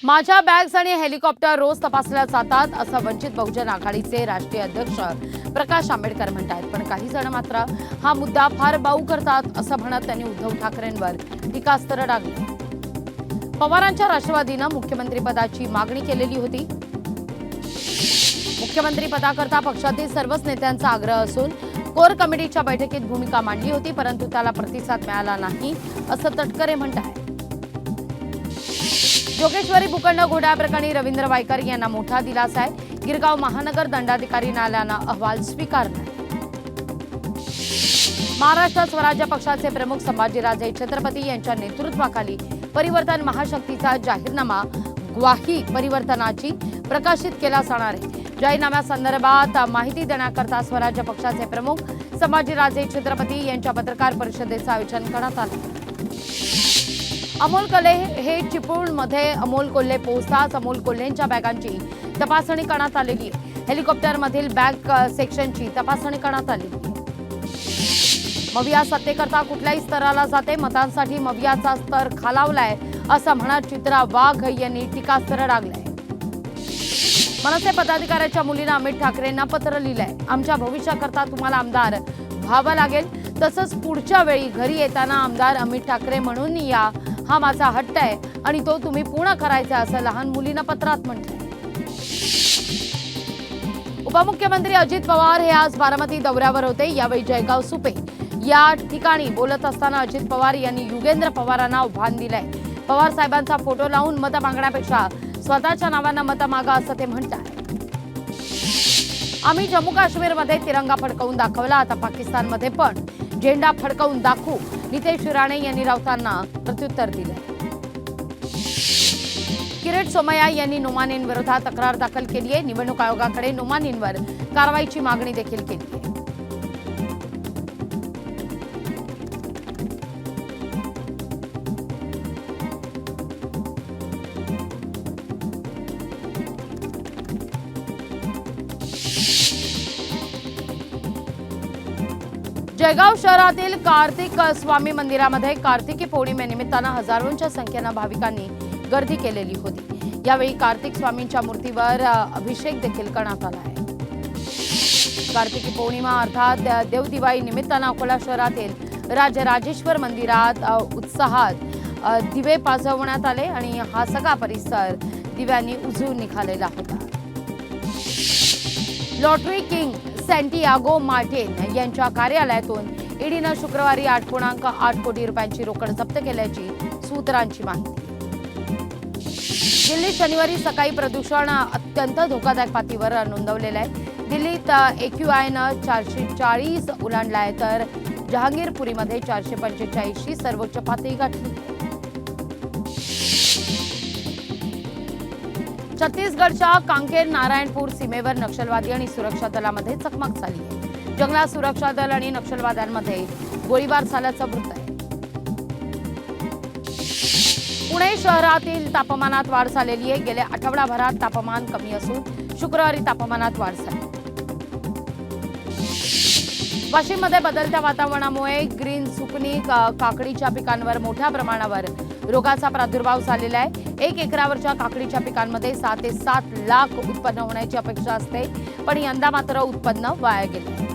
माझ्या बॅग्स आणि हेलिकॉप्टर रोज तपासल्या जातात असं वंचित बहुजन आघाडीचे राष्ट्रीय अध्यक्ष प्रकाश आंबेडकर म्हणतात। पण काही जण मात्र हा मुद्दा फार बाऊ करतात असं म्हणत त्यांनी उद्धव ठाकरेंवर टीकास्त्र डागले। पवारांच्या राष्ट्रवादीनं मुख्यमंत्रीपदाची मागणी केलेली होती। मुख्यमंत्रीपदाकरता पक्षातील सर्वच नेत्यांचा आग्रह असून कोर कमिटीच्या बैठकीत भूमिका मांडली होती, परंतु त्याला प्रतिसाद मिळाला नाही असं तटकरे म्हणतात। जोगेश्वरी भूखंड घोटाळ्याप्रकरणी रवींद्र वायकर यांना मोठा दिलासा आहे। गिरगाव महानगर दंडाधिकारी न्यायालयानं अहवाल स्वीकारला। महाराष्ट्र स्वराज्य पक्षाचे प्रमुख संभाजीराजे छत्रपती यांच्या नेतृत्वाखाली परिवर्तन महाशक्तीचा जाहीरनामा ग्वाही परिवर्तनाची प्रकाशित केला जाणार आहे। जाहीरनाम्यासंदर्भात माहिती देण्याकरता स्वराज्य पक्षाचे प्रमुख संभाजीराजे छत्रपती यांच्या पत्रकार परिषदेचं आयोजन करण्यात आलं। अमोल कोल्हे हे चिपळूणमध्ये अमोल कोल्हे पोहोचताच अमोल कोल्हेंच्या बॅगांची तपासणी करण्यात आलेली आहे। हेलिकॉप्टरमधील बॅग सेक्शनची तपासणी करण्यात आली। मविया सत्तेकरता कुठल्याही स्तराला जाते, मतांसाठी मवियाचा स्तर खालावलाय असं म्हणत चित्रा वाघ यांनी टीकास्त्र डागलंय। मनसे पदाधिकाऱ्याच्या मुलीनं अमित ठाकरेंना पत्र लिहिलंय। आमच्या भविष्याकरता तुम्हाला आमदार व्हावं लागेल, तसंच पुढच्या वेळी घरी येताना आमदार अमित ठाकरे म्हणून या, हा माझा हट्ट आहे आणि तो तुम्ही पूर्ण करायचा असं लहान मुलीनं पत्रात म्हटलंय। उपमुख्यमंत्री अजित पवार हे आज बारामती दौऱ्यावर होते। यावेळी जयगाव सुपे या ठिकाणी बोलत असताना अजित पवार यांनी युगेंद्र पवारांना आव्हान दिलंय। पवार साहेबांचा फोटो लावून मत मागण्यापेक्षा स्वतःच्या नावानं मत मागा असं ते म्हणतात। आम्ही जम्मू काश्मीरमध्ये तिरंगा फडकवून दाखवला, आता पाकिस्तानमध्ये पण झेंडा फडकवून दाखवू, नितेश राणे यांनी राऊतांना प्रत्युत्तर दिले। किरीट सोमय्या यांनी नोमानींविरोधात तक्रार दाखल केली आहे। निवडणूक आयोगाकडे नोमानींवर कारवाईची मागणी देखील केली आहे। जळगाव शहरातील कार्तिक स्वामी मंदिरामध्ये कार्तिकी पौर्णिमेनिमित्तानं हजारोंच्या संख्येनं भाविकांनी गर्दी केलेली होती। यावेळी कार्तिक स्वामींच्या मूर्तीवर अभिषेक देखील करण्यात आला आहे। कार्तिकी पौर्णिमा अर्थात देवदिवाळी निमित्तानं अकोला शहरातील राजराजेश्वर मंदिरात उत्साहात दिवे पाजवण्यात आले आणि हा सगळा परिसर दिव्यांनी उजळून निघालेला होता। लॉटरी किंग सॅन्टियागो मार्टिन यांच्या कार्यालयातून ईडीनं शुक्रवारी 8.8 कोटी रुपयांची रोकड जप्त केल्याची सूत्रांची माहिती। दिल्लीत शनिवारी सकाळी प्रदूषण अत्यंत धोकादायक पातळीवर नोंदवलेलं आहे। दिल्लीत AQIनं 440 ओलांडलाय, तर जहांगीरपुरीमध्ये 445 ची सर्वोच्च पातळी गाठली। छत्तीसगडच्या कांकेर नारायणपूर सीमेवर नक्षलवादी आणि सुरक्षा दलामध्ये चकमक झाली आहे। जंगलात सुरक्षा दल आणि नक्षलवाद्यांमध्ये गोळीबार झाल्याचं वृत्त आहे। पुणे शहरातील तापमानात वाढ झालेली आहे। गेल्या आठवडाभरात तापमान कमी असून शुक्रवारी तापमानात वाढ झाली। वाशिममध्ये बदलत्या वातावरणामुळे ग्रीन सुकणी काकडीच्या पिकांवर मोठ्या प्रमाणावर रोगाचा प्रादुर्भाव झालेला आहे। 1 एकरावरच्या काकडीच्या पिकांमध्ये 6 ते 7 लाख उत्पन्न होण्याची अपेक्षा असते, पण यंदा मात्र उत्पन्न वाया गेले।